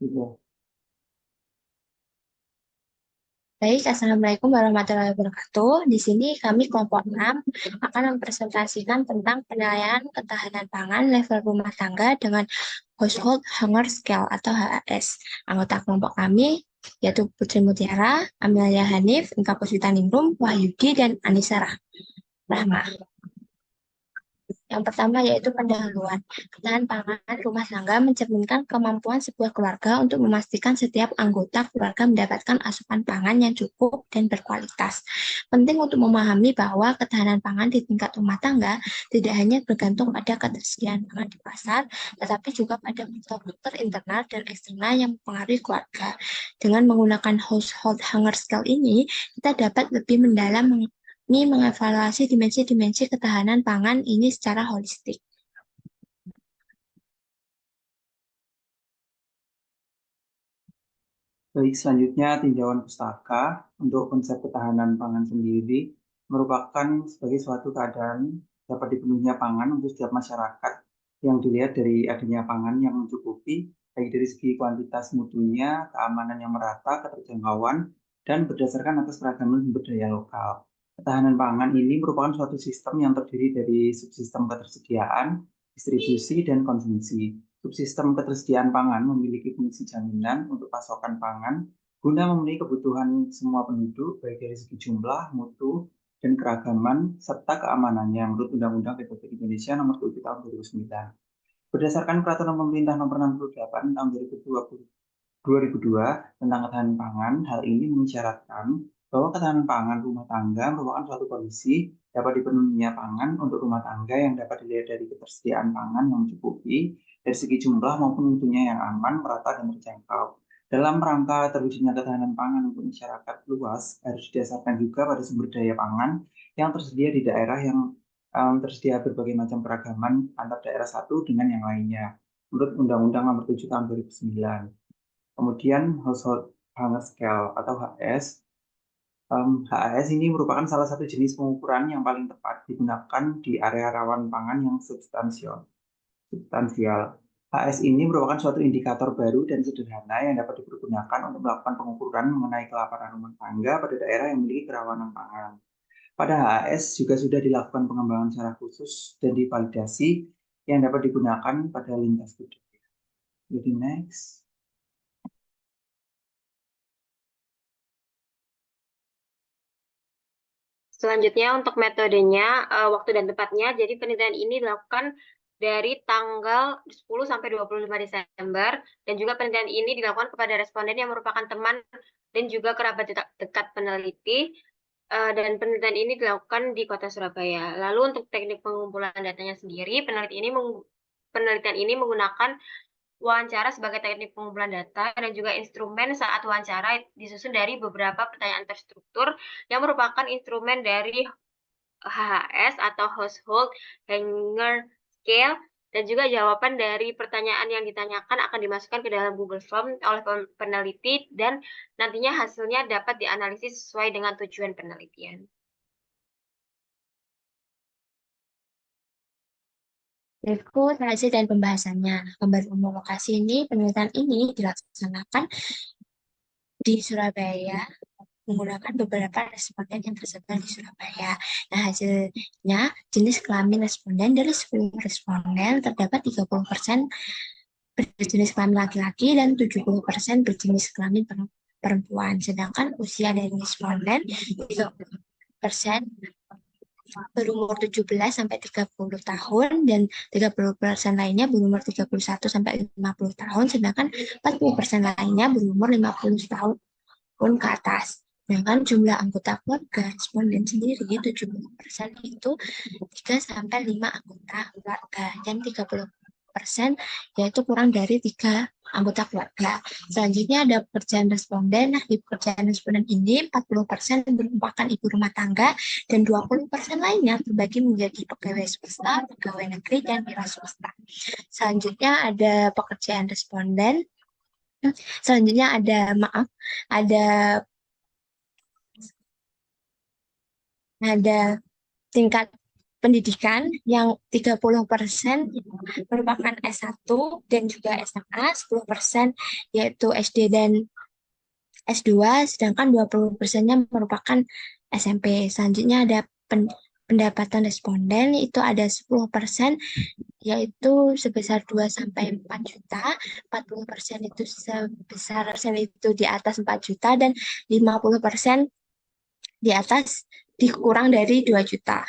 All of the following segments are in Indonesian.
Gitu. Baik, Assalamualaikum warahmatullahi wabarakatuh. Di sini kami kelompok 6 akan mempresentasikan tentang penilaian ketahanan pangan level rumah tangga dengan Household Hunger Scale atau HHS. Anggota kelompok kami yaitu Putri Mutiara, Amelia Hanif, Inka Puspitaningrum, Wahyudi, dan Anissa Rahma. Yang pertama yaitu pendahuluan. Ketahanan pangan rumah tangga mencerminkan kemampuan sebuah keluarga untuk memastikan setiap anggota keluarga mendapatkan asupan pangan yang cukup dan berkualitas. Penting untuk memahami bahwa ketahanan pangan di tingkat rumah tangga tidak hanya bergantung pada ketersediaan pangan di pasar, tetapi juga pada faktor-faktor internal dan eksternal yang mempengaruhi keluarga. Dengan menggunakan household hunger scale ini, kita dapat lebih mendalam ini mengevaluasi dimensi-dimensi ketahanan pangan ini secara holistik. Baik, selanjutnya tinjauan pustaka untuk konsep ketahanan pangan sendiri merupakan sebagai suatu keadaan dapat dipenuhinya pangan untuk setiap masyarakat yang dilihat dari adanya pangan yang mencukupi, baik dari segi kuantitas mutunya, keamanan yang merata, keterjangkauan, dan berdasarkan atas keragaman sumber daya lokal. Ketahanan pangan ini merupakan suatu sistem yang terdiri dari subsistem ketersediaan, distribusi, dan konsumsi. Subsistem ketersediaan pangan memiliki fungsi jaminan untuk pasokan pangan guna memenuhi kebutuhan semua penduduk, baik dari segi jumlah, mutu, dan keragaman, serta keamanannya menurut Undang-Undang Republik Indonesia Nomor 7 Tahun 2009. Berdasarkan Peraturan Pemerintah Nomor 68 Tahun 2002 tentang ketahanan pangan, hal ini mengisyaratkan bahwa ketahanan pangan rumah tangga merupakan suatu kondisi dapat dipenuhinya pangan untuk rumah tangga yang dapat dilihat dari ketersediaan pangan yang mencukupi dari segi jumlah maupun mutunya yang aman, merata, dan terjangkau. Dalam rangka terwujudnya ketahanan pangan untuk masyarakat luas harus didasarkan juga pada sumber daya pangan yang tersedia di daerah yang tersedia berbagai macam keragaman antar daerah satu dengan yang lainnya. Menurut Undang-Undang Nomor 7 Tahun 2009. Kemudian Household Hunger Scale atau HS. HAS ini merupakan salah satu jenis pengukuran yang paling tepat digunakan di area rawan pangan yang substansial. HS ini merupakan suatu indikator baru dan sederhana yang dapat dipergunakan untuk melakukan pengukuran mengenai kelaparan rumah tangga pada daerah yang memiliki kerawanan pangan. Pada HAS juga sudah dilakukan pengembangan secara khusus dan divalidasi yang dapat digunakan pada lintas budaya. Jadi next. Selanjutnya untuk metodenya, waktu dan tempatnya, jadi penelitian ini dilakukan dari tanggal 10 sampai 25 Desember dan juga penelitian ini dilakukan kepada responden yang merupakan teman dan juga kerabat dekat peneliti dan penelitian ini dilakukan di Kota Surabaya. Lalu untuk teknik pengumpulan datanya sendiri, penelitian ini menggunakan wawancara sebagai teknik pengumpulan data dan juga instrumen saat wawancara disusun dari beberapa pertanyaan terstruktur yang merupakan instrumen dari HHS atau Household Hunger Scale dan juga jawaban dari pertanyaan yang ditanyakan akan dimasukkan ke dalam Google Form oleh peneliti dan nantinya hasilnya dapat dianalisis sesuai dengan tujuan penelitian. Berikut hasil dan pembahasannya. Gambar umum lokasi ini, penelitian ini dilaksanakan di Surabaya menggunakan beberapa responden yang tersebar di Surabaya. Nah, hasilnya jenis kelamin responden dari 10 responden terdapat 30% berjenis kelamin laki-laki dan 70% berjenis kelamin perempuan. Sedangkan usia dari responden 30% berumur 17 sampai 30 tahun dan 30% lainnya berumur 31 sampai 50 tahun, sedangkan 40% lainnya berumur 50 tahun ke atas. Sedangkan jumlah anggota keluarga responden sendiri 70% itu 3 sampai 5 anggota keluarga dan 30% yaitu kurang dari 3 anggota keluarga. Selanjutnya ada pekerjaan responden. Nah, di pekerjaan responden ini 40% merupakan ibu rumah tangga dan 20% lainnya terbagi menjadi pegawai swasta, pegawai negeri, dan wira swasta. Selanjutnya ada pekerjaan responden. Selanjutnya ada ada tingkat pendidikan yang 30% merupakan S1 dan juga SMA, 10% yaitu SD dan S2, sedangkan 20%-nya merupakan SMP. Selanjutnya ada pendapatan responden, itu ada 10%, yaitu sebesar 2 sampai 4 juta, 40% itu sebesar itu di atas 4 juta, dan 50% di atas dikurang dari 2 juta.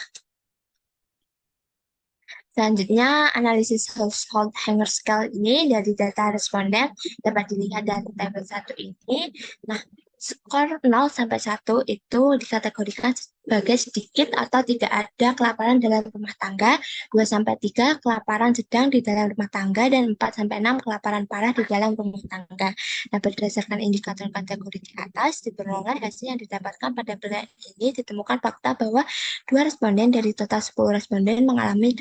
Selanjutnya, analisis household hunger scale ini dari data responden dapat dilihat dari tabel 1 ini. Nah, skor 0 sampai 1 itu dikategorikan sebagai sedikit atau tidak ada kelaparan dalam rumah tangga, 2 sampai 3 kelaparan sedang di dalam rumah tangga, dan 4 sampai 6 kelaparan parah di dalam rumah tangga. Nah, berdasarkan indikator kategori di atas, diperoleh hasil yang didapatkan pada penilaian ini ditemukan fakta bahwa 2 responden dari total 10 responden mengalami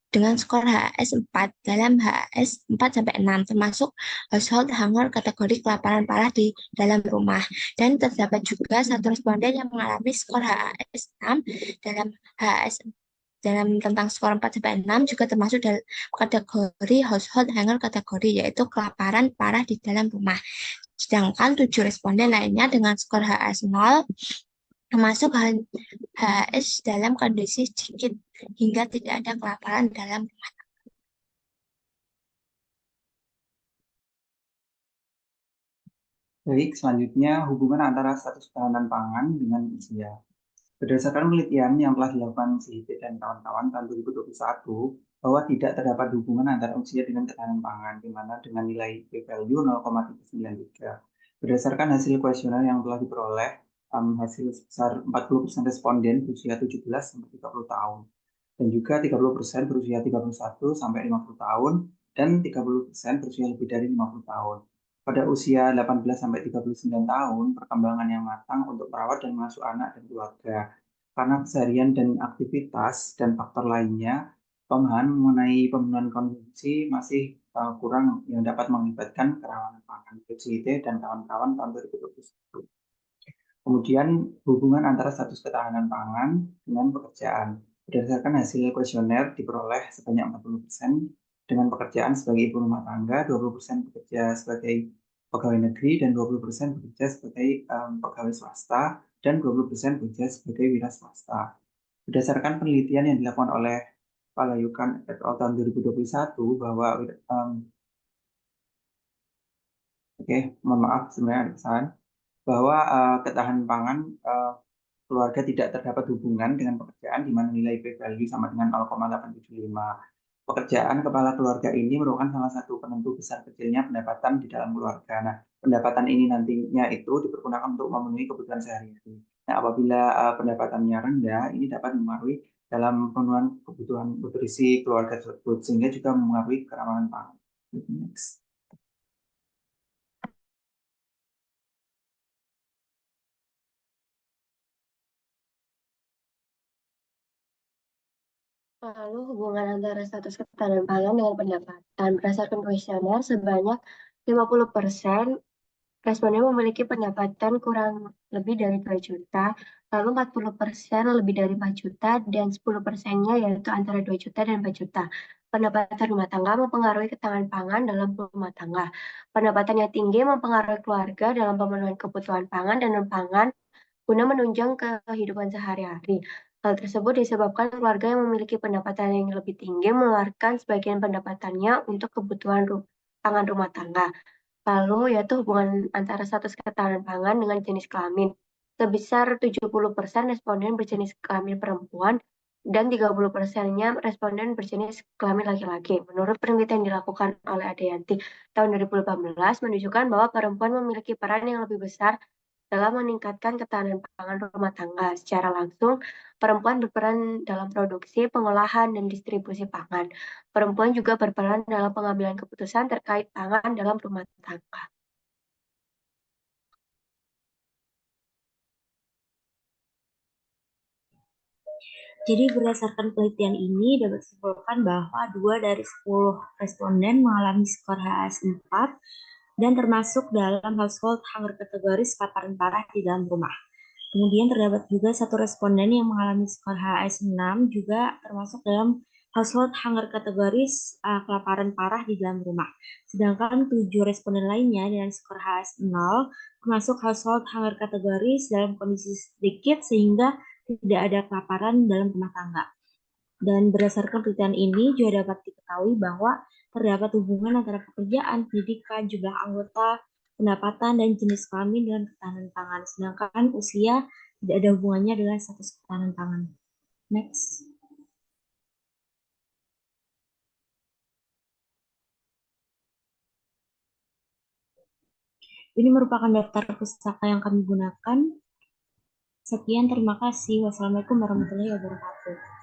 dengan skor HAS 4 dalam HAS 4-6, termasuk household hunger kategori kelaparan parah di dalam rumah. Dan terdapat juga satu responden yang mengalami skor HAS 6 dalam HAS tentang skor 4-6 juga termasuk dalam kategori household hunger kategori, yaitu kelaparan parah di dalam rumah. Sedangkan 7 responden lainnya dengan skor HAS 0 termasuk HS dalam kondisi sedikit hingga tidak ada kelaparan dalam rumah. Baik, selanjutnya hubungan antara status ketahanan pangan dengan usia. Berdasarkan penelitian yang telah dilakukan CIP dan kawan-kawan tahun 2021, bahwa tidak terdapat hubungan antara usia dengan ketahanan pangan, di mana dengan nilai p-value 0,393. Berdasarkan hasil kuesioner yang telah diperoleh, hasil sebesar 40% responden berusia 17 sampai 30 tahun, dan juga 30% berusia 31 sampai 50 tahun, dan 30% berusia lebih dari 50 tahun. Pada usia 18 sampai 39 tahun, perkembangan yang matang untuk merawat dan mengasuh anak dan keluarga. Karena keseharian dan aktivitas dan faktor lainnya, pemahaman mengenai pemenuhan konsumsi masih kurang yang dapat mengakibatkan kerawanan pangan. CIT dan kawan-kawan tahun 2021. Kemudian hubungan antara status ketahanan pangan dengan pekerjaan. Berdasarkan hasil kuesioner diperoleh sebanyak 40% dengan pekerjaan sebagai ibu rumah tangga, 20% bekerja sebagai pegawai negeri, dan 20% bekerja sebagai pegawai swasta, dan 20% bekerja sebagai wira swasta. Berdasarkan penelitian yang dilakukan oleh Palayukan et al. Tahun 2021 bahwa mohon maaf sebenarnya ada pesan bahwa ketahanan pangan keluarga tidak terdapat hubungan dengan pekerjaan di mana nilai p-value sama dengan 0,875. Pekerjaan kepala keluarga ini merupakan salah satu penentu besar kecilnya pendapatan di dalam keluarga. Nah, pendapatan ini nantinya itu dipergunakan untuk memenuhi kebutuhan sehari-hari. Nah, apabila pendapatannya rendah, ini dapat mempengaruhi dalam pemenuhan kebutuhan nutrisi keluarga tersebut, sehingga juga mempengaruhi keramahan pangan. Next. Lalu hubungan antara status ketahanan pangan dengan pendapatan. Berdasarkan kuesioner, sebanyak 50% responden memiliki pendapatan kurang lebih dari 2 juta, lalu 40% lebih dari 4 juta, dan 10%-nya yaitu antara 2 juta dan 4 juta. Pendapatan rumah tangga mempengaruhi ketahanan pangan dalam rumah tangga. Pendapatan yang tinggi mempengaruhi keluarga dalam pemenuhan kebutuhan pangan dan non-pangan guna menunjang kehidupan sehari-hari. Hal tersebut disebabkan keluarga yang memiliki pendapatan yang lebih tinggi mengeluarkan sebagian pendapatannya untuk kebutuhan pangan rumah tangga. Lalu yaitu hubungan antara status ketahanan pangan dengan jenis kelamin. Sebesar 70% responden berjenis kelamin perempuan dan 30%-nya responden berjenis kelamin laki-laki. Menurut penelitian dilakukan oleh Adeyanti tahun 2018 menunjukkan bahwa perempuan memiliki peran yang lebih besar dalam meningkatkan ketahanan pangan rumah tangga. Secara langsung, perempuan berperan dalam produksi, pengolahan, dan distribusi pangan. Perempuan juga berperan dalam pengambilan keputusan terkait pangan dalam rumah tangga. Jadi berdasarkan penelitian ini dapat disimpulkan bahwa 2 dari 10 responden mengalami skor HAS 4 dan termasuk dalam household hunger kategori kelaparan parah di dalam rumah. Kemudian terdapat juga satu responden yang mengalami skor HS6 juga termasuk dalam household hunger kategoris kelaparan parah di dalam rumah. Sedangkan 7 responden lainnya dengan skor HS0 termasuk household hunger kategoris dalam kondisi sedikit sehingga tidak ada kelaparan dalam rumah tangga. Dan berdasarkan penelitian ini juga dapat diketahui bahwa terdapat hubungan antara pekerjaan, pendidikan, jumlah anggota, pendapatan, dan jenis kelamin dengan ketahanan pangan. Sedangkan usia tidak ada hubungannya dengan status ketahanan pangan. Next. Ini merupakan daftar pustaka yang kami gunakan. Sekian, terima kasih. Wassalamualaikum warahmatullahi wabarakatuh.